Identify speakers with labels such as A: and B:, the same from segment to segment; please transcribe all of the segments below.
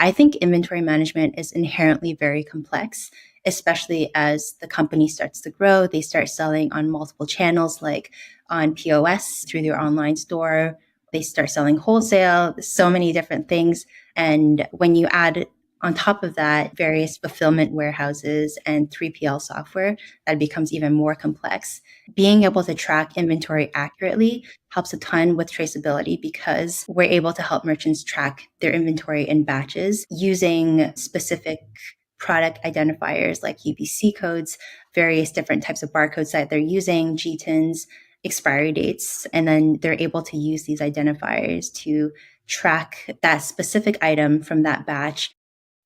A: I think inventory management is inherently very complex, especially as the company starts to grow. They start selling on multiple channels, like on POS through their online store. They start selling wholesale, so many different things. And when you add on top of that, various fulfillment warehouses and 3PL software, that becomes even more complex. Being able to track inventory accurately helps a ton with traceability because we're able to help merchants track their inventory in batches using specific product identifiers like UPC codes, various different types of barcodes that they're using, GTINs, expiry dates, and then they're able to use these identifiers to track that specific item from that batch.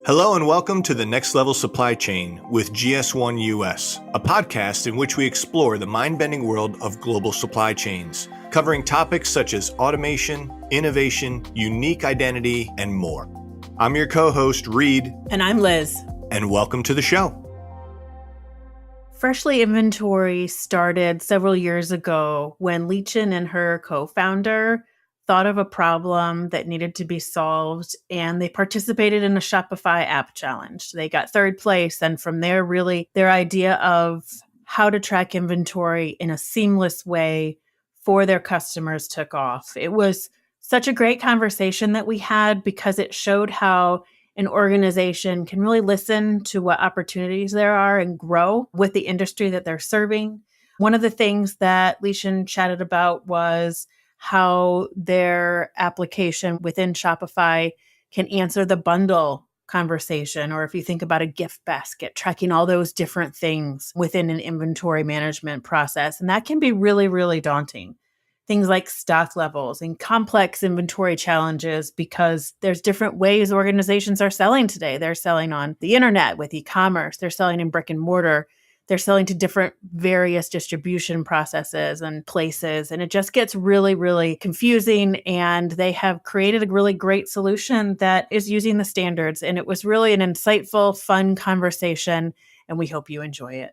B: Hello and welcome to the Next Level Supply Chain with GS1 US, a podcast in which we explore the mind-bending world of global supply chains, covering topics such as automation, innovation, unique identity, and more. I'm your co-host, Reed.
C: And I'm Liz.
B: And welcome to the show.
C: Freshly Inventory started several years ago when Lichen and her co-founder thought of a problem that needed to be solved, and they participated in a Shopify app challenge. They got third place, and from there, really, their idea of how to track inventory in a seamless way for their customers took off. It was such a great conversation that we had because it showed how an organization can really listen to what opportunities there are and grow with the industry that they're serving. One of the things that Lichen chatted about was how their application within Shopify can answer the bundle conversation, or if you think about a gift basket, tracking all those different things within an inventory management process. And that can be really, really daunting. Things like stock levels and complex inventory challenges, because there's different ways organizations are selling today. They're selling on the internet with e-commerce. They're selling in brick and mortar. They're selling to different various distribution processes and places. And it just gets really, really confusing. And they have created a really great solution that is using the standards. And it was really an insightful, fun conversation. And we hope you enjoy it.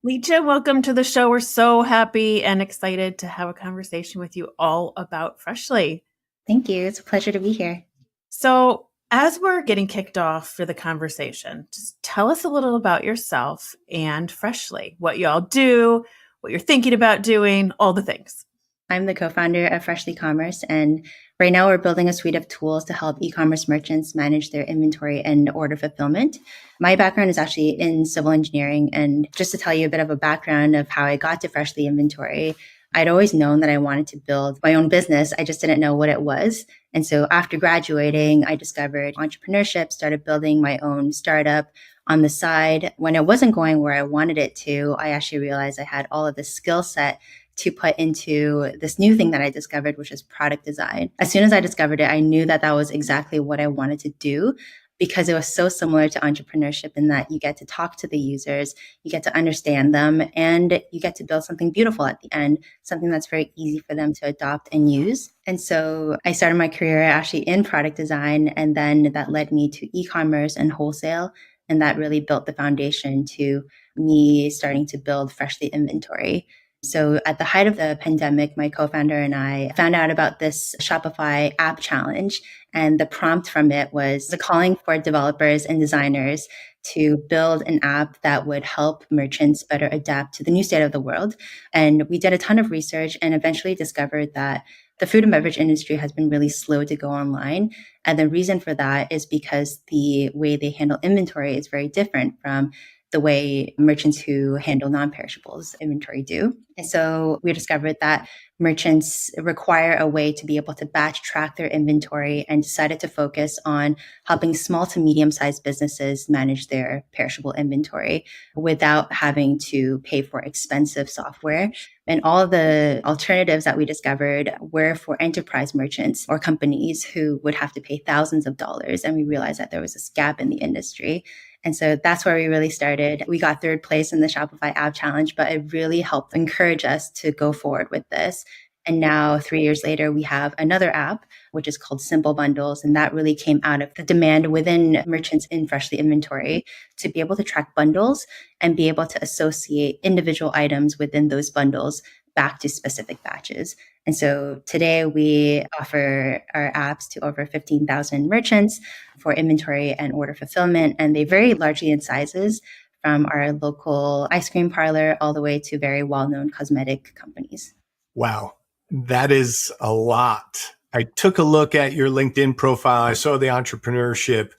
C: Lichen, welcome to the show. We're so happy and excited to have a conversation with you all about Freshly.
A: Thank you. It's a pleasure to be here.
C: So as we're getting kicked off for the conversation, just tell us a little about yourself and Freshly, what you all do, what you're thinking about doing, all the things.
A: I'm the co-founder of Freshly Commerce, and right now we're building a suite of tools to help e-commerce merchants manage their inventory and order fulfillment. My background is actually in civil engineering, and just to tell you a bit of a background of how I got to Freshly Inventory, I'd always known that I wanted to build my own business. I just didn't know what it was. And so after graduating, I discovered entrepreneurship, started building my own startup on the side. When it wasn't going where I wanted it to, I actually realized I had all of this skill set to put into this new thing that I discovered, which is product design. As soon as I discovered it, I knew that that was exactly what I wanted to do, because it was so similar to entrepreneurship in that you get to talk to the users, you get to understand them, and you get to build something beautiful at the end, something that's very easy for them to adopt and use. And so I started my career actually in product design, and then that led me to e-commerce and wholesale. And that really built the foundation to me starting to build Freshly Inventory. So at the height of the pandemic, my co-founder and I found out about this Shopify app challenge. And the prompt from it was the calling for developers and designers to build an app that would help merchants better adapt to the new state of the world. And we did a ton of research and eventually discovered that the food and beverage industry has been really slow to go online. And the reason for that is because the way they handle inventory is very different from the way merchants who handle non-perishables inventory do. And so we discovered that merchants require a way to be able to batch track their inventory, and decided to focus on helping small to medium-sized businesses manage their perishable inventory without having to pay for expensive software. And all of the alternatives that we discovered were for enterprise merchants or companies who would have to pay thousands of dollars. And we realized that there was this gap in the industry. And so that's where we really started. We got third place in the Shopify app challenge, but it really helped encourage us to go forward with this. And now 3 years later, we have another app, which is called Simple Bundles. And that really came out of the demand within merchants in Freshly Inventory to be able to track bundles and be able to associate individual items within those bundles back to specific batches. And so today we offer our apps to over 15,000 merchants for inventory and order fulfillment. And they vary largely in sizes from our local ice cream parlor all the way to very well-known cosmetic companies.
B: Wow, that is a lot. I took a look at your LinkedIn profile. I saw the entrepreneurship.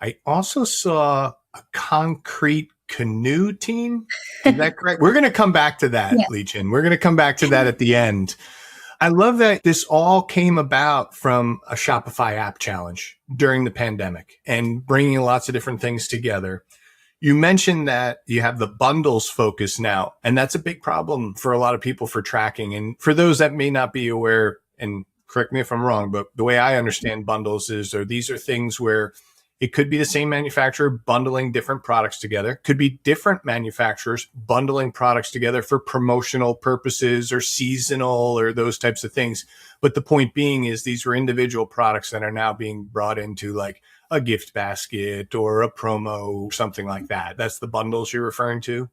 B: I also saw a concrete canoe team. Is that correct? We're going to come back to that,
A: Yeah.
B: Lichen. We're going to come back to that at the end. I love that this all came about from a Shopify app challenge during the pandemic and bringing lots of different things together. You mentioned that you have the bundles focus now, and that's a big problem for a lot of people for tracking. And for those that may not be aware, and correct me if I'm wrong, but the way I understand bundles is, or these are things where it could be the same manufacturer bundling different products together, could be different manufacturers bundling products together for promotional purposes or seasonal or those types of things. But the point being is these were individual products that are now being brought into like a gift basket or a promo, something like that. That's the bundles you're referring to?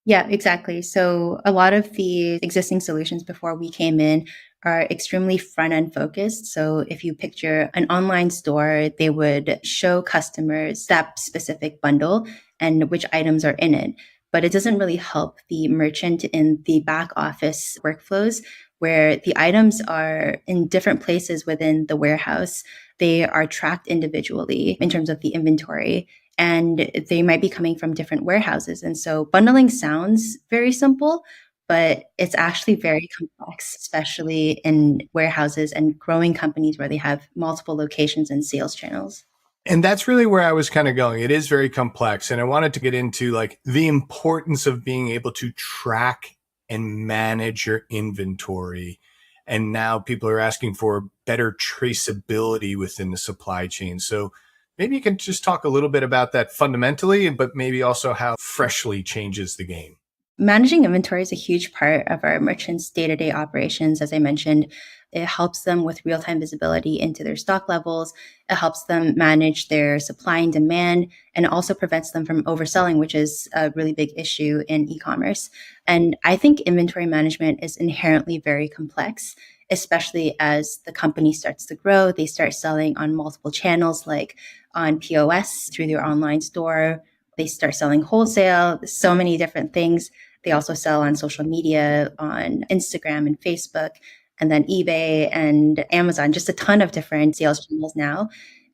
A: Yeah, exactly. So a lot of the existing solutions before we came in are extremely front end focused. So if you picture an online store, they would show customers that specific bundle and which items are in it. But it doesn't really help the merchant in the back office workflows where the items are in different places within the warehouse. They are tracked individually in terms of the inventory, and they might be coming from different warehouses. And so bundling sounds very simple, but it's actually very complex, especially in warehouses and growing companies where they have multiple locations and sales channels.
B: And that's really where I was kind of going. It is very complex. And I wanted to get into like the importance of being able to track and manage your inventory. And now people are asking for better traceability within the supply chain. So maybe you can just talk a little bit about that fundamentally, but maybe also how Freshly changes the game.
A: Managing inventory is a huge part of our merchants' day-to-day operations. As I mentioned, it helps them with real-time visibility into their stock levels. It helps them manage their supply and demand, and also prevents them from overselling, which is a really big issue in e-commerce. And I think inventory management is inherently very complex, especially as the company starts to grow. They start selling on multiple channels, like on POS through their online store. They start selling wholesale, so many different things. They also sell on social media, on Instagram and Facebook, and then eBay and Amazon, just a ton of different sales channels now.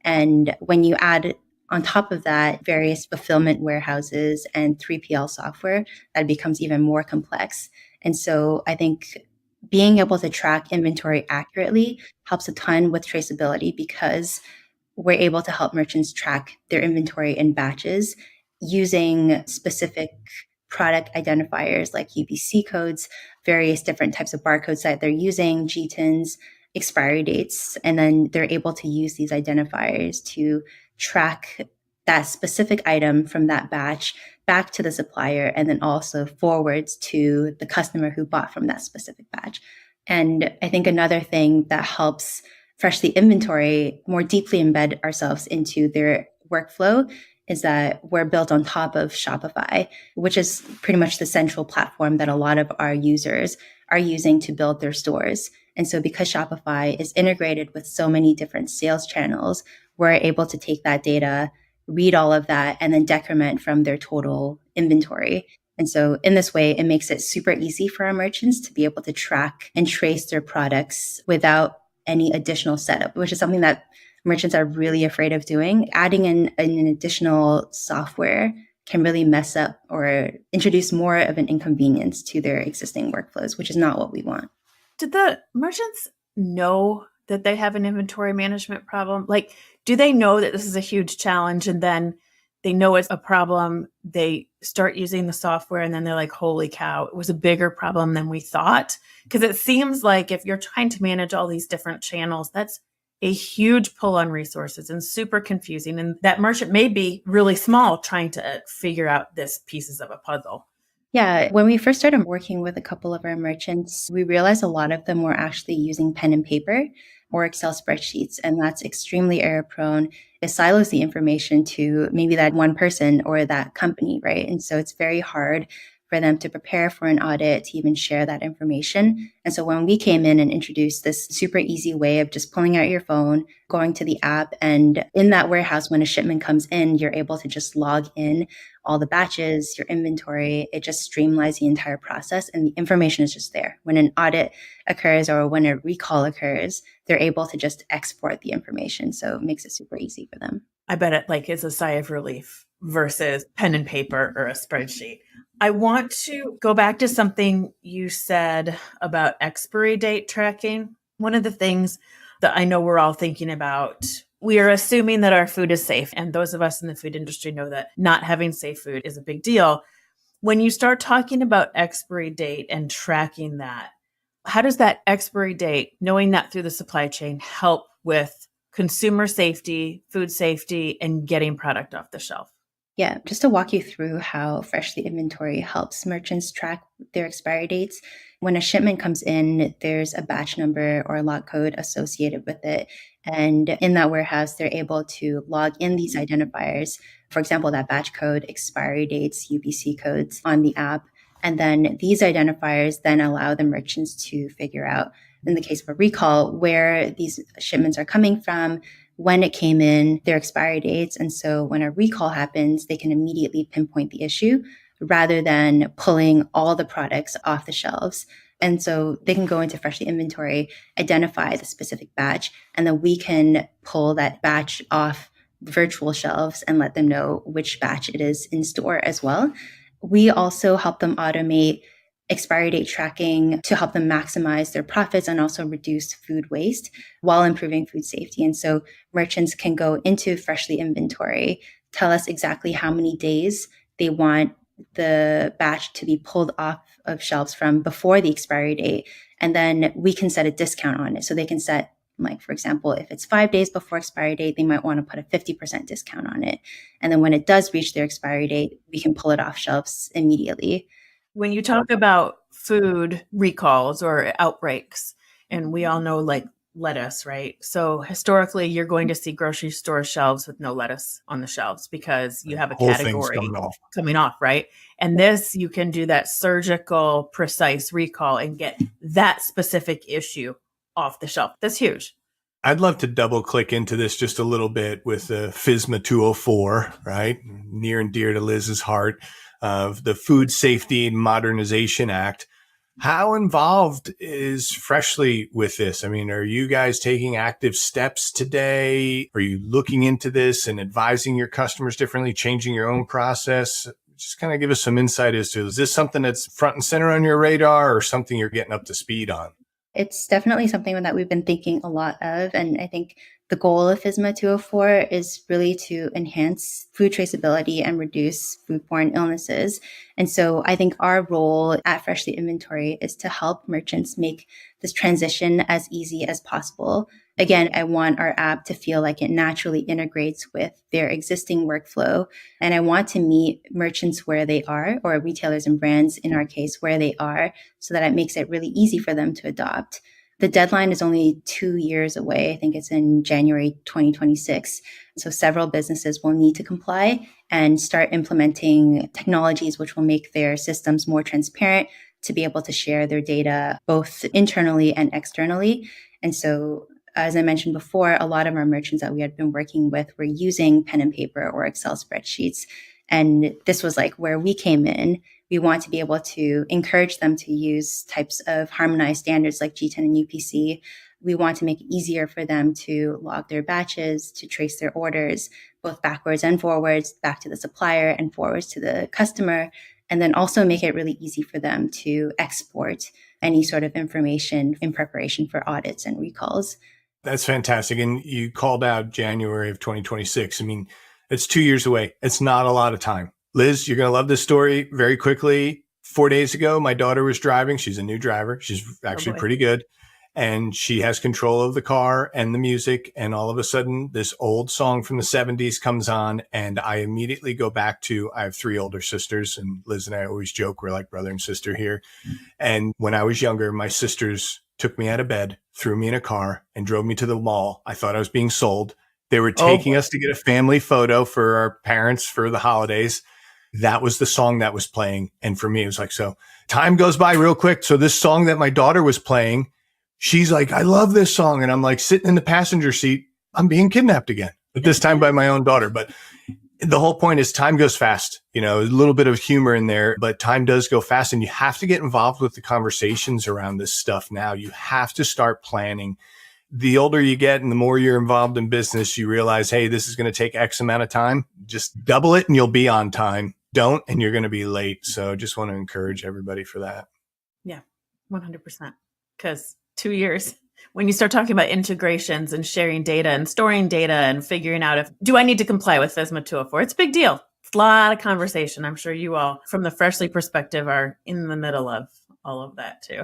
A: And when you add on top of that various fulfillment warehouses and 3PL software, that becomes even more complex. And so I think being able to track inventory accurately helps a ton with traceability because we're able to help merchants track their inventory in batches using specific product identifiers like UPC codes, various different types of barcodes that they're using, GTINs, expiry dates, and then they're able to use these identifiers to track that specific item from that batch back to the supplier and then also forwards to the customer who bought from that specific batch. And I think another thing that helps Freshly Inventory more deeply embed ourselves into their workflow is that we're built on top of Shopify, which is pretty much the central platform that a lot of our users are using to build their stores. And so because Shopify is integrated with so many different sales channels, we're able to take that data, read all of that, and then decrement from their total inventory. And so in this way, it makes it super easy for our merchants to be able to track and trace their products without any additional setup, which is something that merchants are really afraid of doing. Adding in an additional software can really mess up or introduce more of an inconvenience to their existing workflows, which is not what we want.
C: Did the merchants know that they have an inventory management problem? Like, do they know that this is a huge challenge and then they know it's a problem, they start using the software and then they're like, holy cow, it was a bigger problem than we thought? Because it seems like if you're trying to manage all these different channels, that's a huge pull on resources and super confusing. And that merchant may be really small trying to figure out this pieces of a puzzle.
A: Yeah, when we first started working with a couple of our merchants, we realized a lot of them were actually using pen and paper or Excel spreadsheets, and that's extremely error prone. It silos the information to maybe that one person or that company, right? And so it's very hard for them to prepare for an audit, to even share that information. And so when we came in and introduced this super easy way of just pulling out your phone, going to the app, and in that warehouse, when a shipment comes in, you're able to just log in all the batches, your inventory. It just streamlines the entire process and the information is just there. When an audit occurs or when a recall occurs, they're able to just export the information. So it makes it super easy for them.
C: I bet it is a sigh of relief versus pen and paper or a spreadsheet. I want to go back to something you said about expiry date tracking. One of the things that I know we're all thinking about, we are assuming that our food is safe. And those of us in the food industry know that not having safe food is a big deal. When you start talking about expiry date and tracking that, how does that expiry date, knowing that through the supply chain, help with consumer safety, food safety, and getting product off the shelf?
A: Yeah, just to walk you through how Freshly Inventory helps merchants track their expiry dates. When a shipment comes in, there's a batch number or a lot code associated with it. And in that warehouse, they're able to log in these identifiers. For example, that batch code, expiry dates, UPC codes on the app. And then these identifiers then allow the merchants to figure out, in the case of a recall, where these shipments are coming from, when it came in, their expiry dates. And so when a recall happens, they can immediately pinpoint the issue rather than pulling all the products off the shelves. And so they can go into Freshly Inventory, identify the specific batch, and then we can pull that batch off virtual shelves and let them know which batch it is in store as well. We also help them automate expiry date tracking to help them maximize their profits and also reduce food waste while improving food safety. And so merchants can go into Freshly Inventory, tell us exactly how many days they want the batch to be pulled off of shelves from before the expiry date. And then we can set a discount on it. So they can set, like, for example, if it's 5 days before expiry date, they might want to put a 50% discount on it. And then when it does reach their expiry date, we can pull it off shelves immediately.
C: When you talk about food recalls or outbreaks, and we all know lettuce, right? So historically, you're going to see grocery store shelves with no lettuce on the shelves because you have a
B: Whole thing's
C: category coming off, right? And this, you can do that surgical, precise recall and get that specific issue off the shelf. That's huge.
B: I'd love to double click into this just a little bit with the FSMA 204, right? Near and dear to Liz's heart, of the Food Safety and Modernization Act. How involved is Freshly with this? I mean, are you guys taking active steps today? Are you looking into this and advising your customers differently, changing your own process? Just kind of give us some insight as to, is this something that's front and center on your radar or something you're getting up to speed on?
A: It's definitely something that we've been thinking a lot of. And I think the goal of FSMA 204 is really to enhance food traceability and reduce foodborne illnesses. And so I think our role at Freshly Inventory is to help merchants make this transition as easy as possible. Again, I want our app to feel like it naturally integrates with their existing workflow. And I want to meet merchants where they are, or retailers and brands in our case, where they are, so that it makes it really easy for them to adopt. The deadline is only 2 years away. I think it's in January 2026. So several businesses will need to comply and start implementing technologies which will make their systems more transparent to be able to share their data both internally and externally. And so, as I mentioned before, a lot of our merchants that we had been working with were using pen and paper or Excel spreadsheets. And this was like where we came in. We want to be able to encourage them to use types of harmonized standards like G10 and UPC. We want to make it easier for them to log their batches, to trace their orders, both backwards and forwards, back to the supplier and forwards to the customer, and then also make it really easy for them to export any sort of information in preparation for audits and recalls.
B: That's fantastic. And you called out January of 2026. I mean, it's 2 years away. It's not a lot of time. Liz, you're going to love this story very quickly. 4 days ago, my daughter was driving. She's a new driver. She's actually pretty good. And she has control of the car and the music. And all of a sudden, this old song from the 70s comes on. And I immediately go back to, I have 3 older sisters. And Liz and I always joke, we're like brother and sister here. And when I was younger, my sisters took me out of bed, threw me in a car, and drove me to the mall. I thought I was being sold. They were taking us to get a family photo for our parents for the holidays. that was the song that was playing. And for me, it was like, so time goes by real quick. So this song that my daughter was playing, she's like, I love this song. And I'm like sitting in the passenger seat. I'm being kidnapped again, but this time by my own daughter. But the whole point is time goes fast, a little bit of humor in there, but time does go fast, and you have to get involved with the conversations around this stuff now. You have to start planning. The older you get and the more you're involved in business, you realize, hey, this is going to take X amount of time. Just double it and you'll be on time. Don't, and you're going to be late. So just want to encourage everybody for that.
C: Yeah, 100%. Because 2 years, when you start talking about integrations and sharing data and storing data and figuring out do I need to comply with FSMA 204? It's a big deal. It's a lot of conversation. I'm sure you all, from the Freshly perspective, are in the middle of all of that too.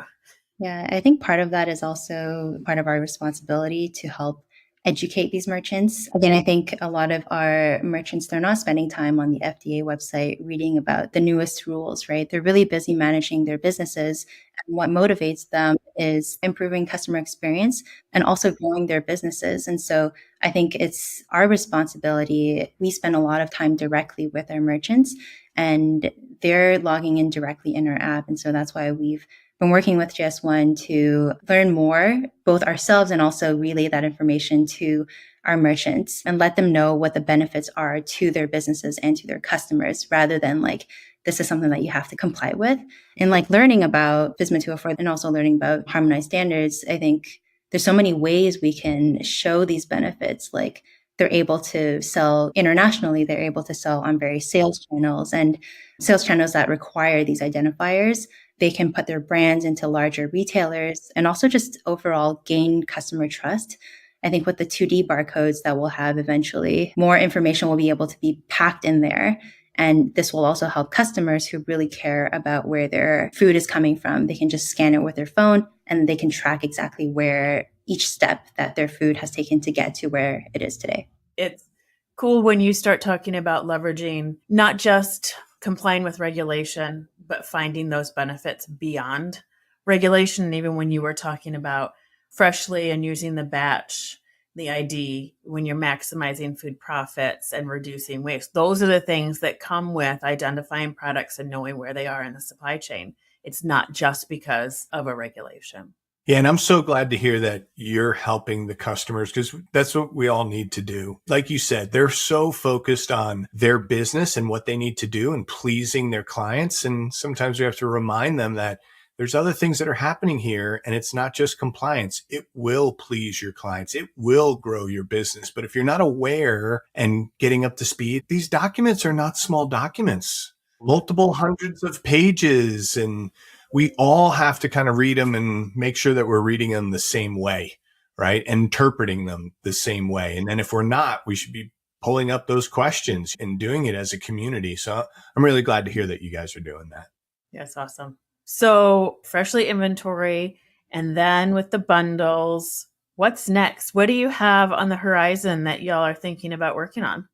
A: Yeah, I think part of that is also part of our responsibility to help educate these merchants. Again, I think a lot of our merchants, they're not spending time on the FDA website reading about the newest rules, right? They're really busy managing their businesses. And what motivates them is improving customer experience and also growing their businesses. And so I think it's our responsibility. We spend a lot of time directly with our merchants, and they're logging in directly in our app. And so that's why we've been working with GS1 to learn more, both ourselves and also relay that information to our merchants and let them know what the benefits are to their businesses and to their customers, rather than like, this is something that you have to comply with. And like learning about FSMA 204 and also learning about harmonized standards, I think there's so many ways we can show these benefits. Like they're able to sell internationally, they're able to sell on various sales channels and sales channels that require these identifiers. They can put their brands into larger retailers and also just overall gain customer trust. I think with the 2D barcodes that we'll have eventually, more information will be able to be packed in there. And this will also help customers who really care about where their food is coming from. They can just scan it with their phone and they can track exactly where each step that their food has taken to get to where it is today.
C: It's cool when you start talking about leveraging not just complying with regulation, but finding those benefits beyond regulation. And even when you were talking about Freshly and using the batch, the ID, when you're maximizing food profits and reducing waste, those are the things that come with identifying products and knowing where they are in the supply chain. It's not just because of a regulation.
B: Yeah. And I'm so glad to hear that you're helping the customers, because that's what we all need to do. Like you said, they're so focused on their business and what they need to do and pleasing their clients. And sometimes we have to remind them that there's other things that are happening here, and it's not just compliance. It will please your clients. It will grow your business. But if you're not aware and getting up to speed, these documents are not small documents, multiple hundreds of pages, and we all have to kind of read them and make sure that we're reading them the same way, right? And interpreting them the same way. And then if we're not, we should be pulling up those questions and doing it as a community. So I'm really glad to hear that you guys are doing that.
C: Yes, awesome. So Freshly inventory, and then with the bundles, what's next? What do you have on the horizon that y'all are thinking about working on?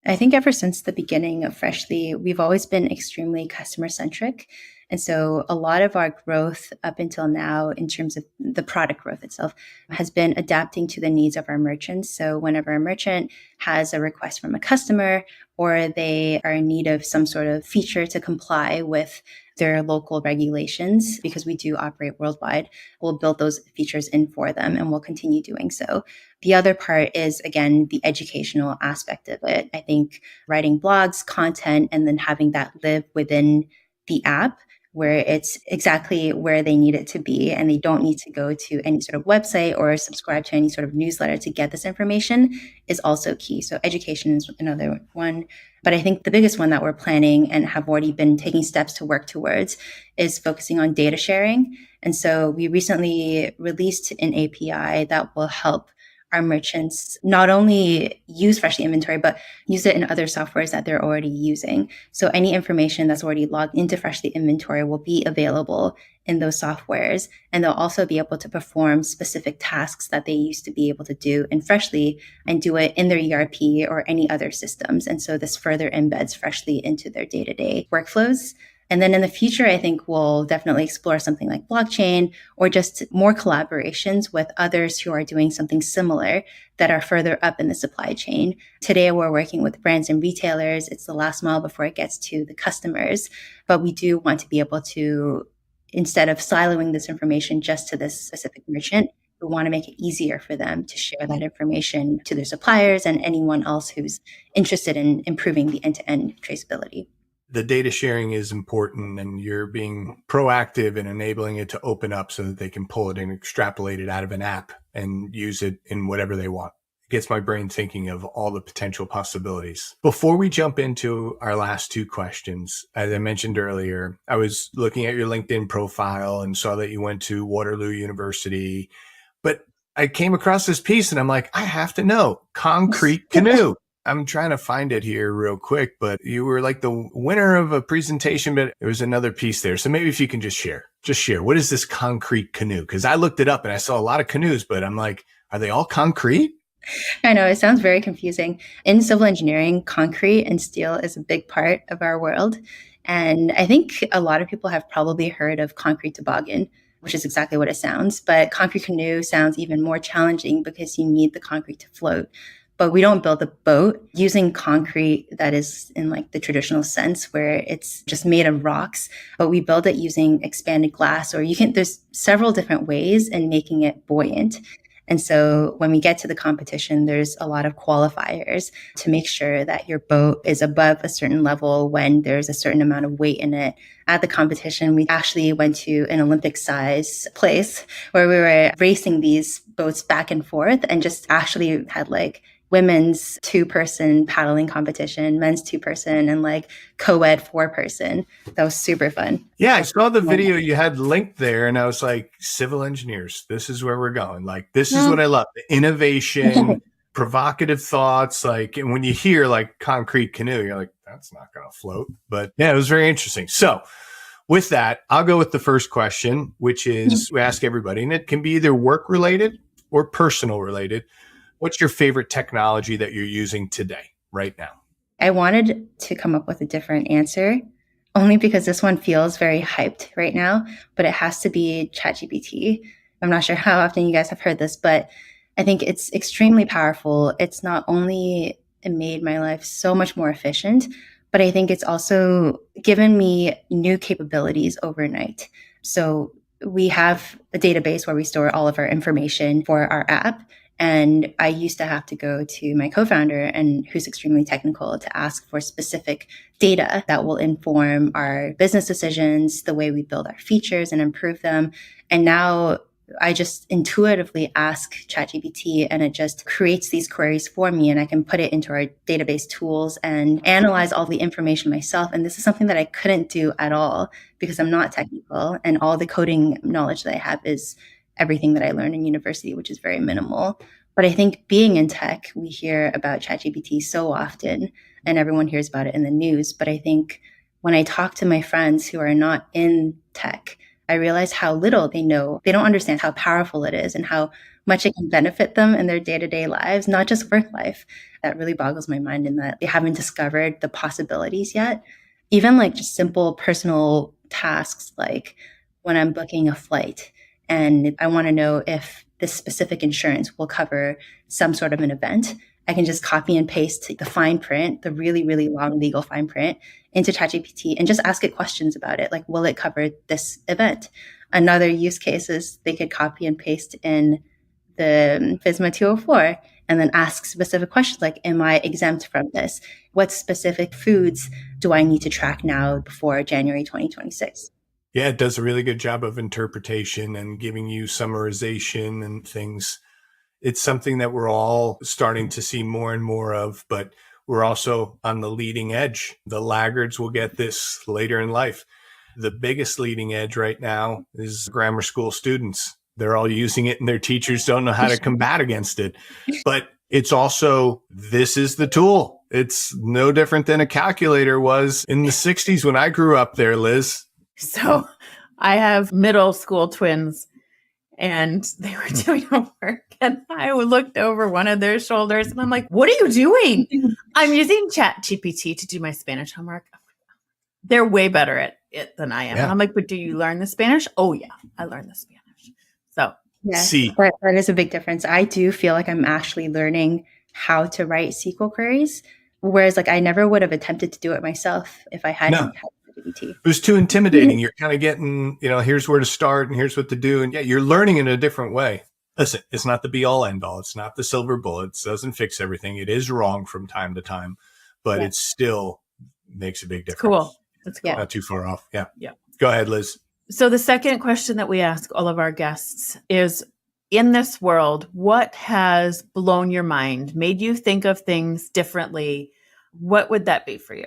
A: I think ever since the beginning of Freshly, we've always been extremely customer centric. And so a lot of our growth up until now, in terms of the product growth itself, has been adapting to the needs of our merchants. So whenever a merchant has a request from a customer, or they are in need of some sort of feature to comply with their local regulations, because we do operate worldwide, we'll build those features in for them, and we'll continue doing so. The other part is, again, the educational aspect of it. I think writing blogs, content, and then having that live within the app where it's exactly where they need it to be, and they don't need to go to any sort of website or subscribe to any sort of newsletter to get this information is also key. So education is another one. But I think the biggest one that we're planning and have already been taking steps to work towards is focusing on data sharing. And so we recently released an API that will help our merchants not only use Freshly Inventory, but use it in other softwares that they're already using. So any information that's already logged into Freshly Inventory will be available in those softwares. And they'll also be able to perform specific tasks that they used to be able to do in Freshly and do it in their ERP or any other systems. And so this further embeds Freshly into their day-to-day workflows. And then in the future, I think we'll definitely explore something like blockchain or just more collaborations with others who are doing something similar that are further up in the supply chain. Today, we're working with brands and retailers. It's the last mile before it gets to the customers. But we do want to be able to, instead of siloing this information just to this specific merchant, we want to make it easier for them to share that information to their suppliers and anyone else who's interested in improving the end-to-end traceability.
B: The data sharing is important, and you're being proactive in enabling it to open up so that they can pull it and extrapolate it out of an app and use it in whatever they want. It gets my brain thinking of all the potential possibilities. Before we jump into our last two questions, as I mentioned earlier, I was looking at your LinkedIn profile and saw that you went to Waterloo University, but I came across this piece and I'm like, I have to know, concrete canoe. I'm trying to find it here real quick, but you were like the winner of a presentation, but there was another piece there. So maybe if you can just share, what is this concrete canoe? Because I looked it up and I saw a lot of canoes, but I'm like, are they all concrete?
A: I know it sounds very confusing. In civil engineering, concrete and steel is a big part of our world. And I think a lot of people have probably heard of concrete toboggan, which is exactly what it sounds. But concrete canoe sounds even more challenging because you need the concrete to float. But we don't build a boat using concrete that is in like the traditional sense where it's just made of rocks, but we build it using expanded glass, or there's several different ways in making it buoyant. And so when we get to the competition, there's a lot of qualifiers to make sure that your boat is above a certain level when there's a certain amount of weight in it. At the competition, we actually went to an Olympic size place where we were racing these boats back and forth and just actually had like women's 2-person paddling competition, men's 2-person, and like co-ed 4-person. That was super fun.
B: Yeah, I saw the video you had linked there and I was like, civil engineers, this is where we're going. Like, this is what I love. The innovation, provocative thoughts. Like, and when you hear like concrete canoe, you're like, that's not going to float. But yeah, it was very interesting. So with that, I'll go with the first question, which is we ask everybody, and it can be either work related or personal related. What's your favorite technology that you're using today, right now?
A: I wanted to come up with a different answer, only because this one feels very hyped right now, but it has to be ChatGPT. I'm not sure how often you guys have heard this, but I think it's extremely powerful. It's not only made my life so much more efficient, but I think it's also given me new capabilities overnight. So we have a database where we store all of our information for our app. And I used to have to go to my co-founder, and who's extremely technical, to ask for specific data that will inform our business decisions, the way we build our features and improve them. And now I just intuitively ask ChatGPT and it just creates these queries for me, and I can put it into our database tools and analyze all the information myself. And this is something that I couldn't do at all because I'm not technical, and all the coding knowledge that I have is everything that I learned in university, which is very minimal. But I think being in tech, we hear about ChatGPT so often and everyone hears about it in the news. But I think when I talk to my friends who are not in tech, I realize how little they know. They don't understand how powerful it is and how much it can benefit them in their day-to-day lives, not just work life. That really boggles my mind in that they haven't discovered the possibilities yet. Even like just simple personal tasks, like when I'm booking a flight, and I want to know if this specific insurance will cover some sort of an event, I can just copy and paste the fine print, the really, really long legal fine print, into ChatGPT and just ask it questions about it. Like, will it cover this event? Another use case is they could copy and paste in the FSMA 204 and then ask specific questions like, am I exempt from this? What specific foods do I need to track now before January 2026?
B: Yeah, it does a really good job of interpretation and giving you summarization and things. It's something that we're all starting to see more and more of, but we're also on the leading edge. The laggards will get this later in life. The biggest leading edge right now is grammar school students. They're all using it and their teachers don't know how to combat against it. But it's also, this is the tool. It's no different than a calculator was in the 60s when I grew up there, Liz.
C: So I have middle school twins and they were doing homework and I looked over one of their shoulders and I'm like, what are you doing? I'm using ChatGPT to do my Spanish homework. They're way better at it than I am.
B: Yeah.
C: And I'm like, but do you learn the Spanish? Oh yeah, I learned the Spanish. So
A: Yes,
B: See.
A: that is a big difference. I do feel like I'm actually learning how to write SQL queries, whereas like I never would have attempted to do it myself if I hadn't had ChatGPT.
B: It was too intimidating. You're kind of getting, here's where to start and here's what to do. And yeah, you're learning in a different way. Listen, it's not the be all end all. It's not the silver bullet. It doesn't fix everything. It is wrong from time to time, but it still makes a big difference.
C: cool. That's cool.
B: Not too far off. Yeah.
C: Yeah.
B: Go ahead, Liz.
C: So the second question that we ask all of our guests is, in this world, what has blown your mind, made you think of things differently? What would that be for you?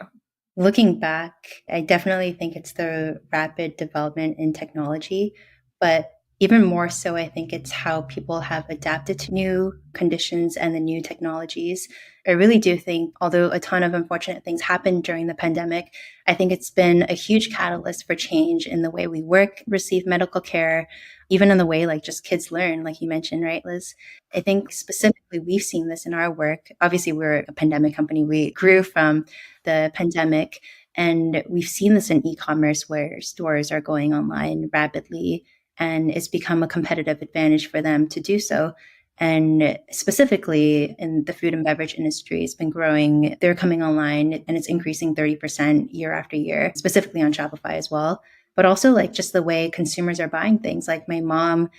A: Looking back, I definitely think it's the rapid development in technology, but even more so, I think it's how people have adapted to new conditions and the new technologies. I really do think, although a ton of unfortunate things happened during the pandemic, I think it's been a huge catalyst for change in the way we work, receive medical care, even in the way like just kids learn, like you mentioned, right, Liz? I think specifically we've seen this in our work. Obviously, we're a pandemic company. We grew from the pandemic, and we've seen this in e-commerce where stores are going online rapidly, and it's become a competitive advantage for them to do so. And specifically in the food and beverage industry, it's been growing. They're coming online and it's increasing 30% year after year, specifically on Shopify as well. But also like just the way consumers are buying things. Like my mom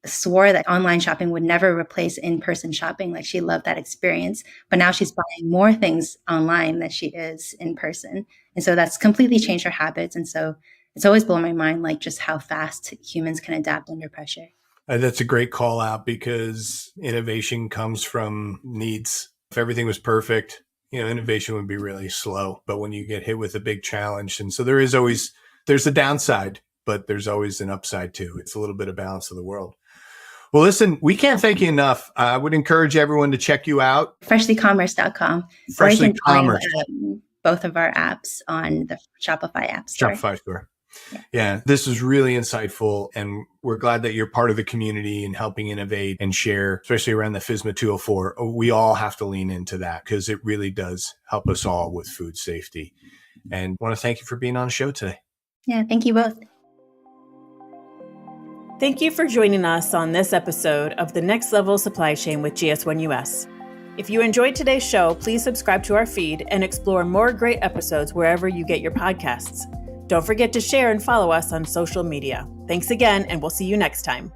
A: swore that online shopping would never replace in-person shopping. Like she loved that experience, but now she's buying more things online than she is in person. And so that's completely changed her habits. And so it's always blown my mind, like just how fast humans can adapt under pressure.
B: That's a great call out because innovation comes from needs. If everything was perfect, innovation would be really slow. But when you get hit with a big challenge, and so there's a downside, but there's always an upside too. It's a little bit of balance of the world. Well, listen, we can't thank you enough. I would encourage everyone to check you out.
A: Freshlycommerce.com.
B: Freshly Commerce.
A: Both of our apps on the Shopify app store.
B: Shopify store. Yeah, this is really insightful, and we're glad that you're part of the community and helping innovate and share, especially around the FSMA 204. We all have to lean into that because it really does help us all with food safety. And I want to thank you for being on the show today.
A: Yeah, thank you both.
C: Thank you for joining us on this episode of the Next Level Supply Chain with GS1 US. If you enjoyed today's show, please subscribe to our feed and explore more great episodes wherever you get your podcasts. Don't forget to share and follow us on social media. Thanks again, and we'll see you next time.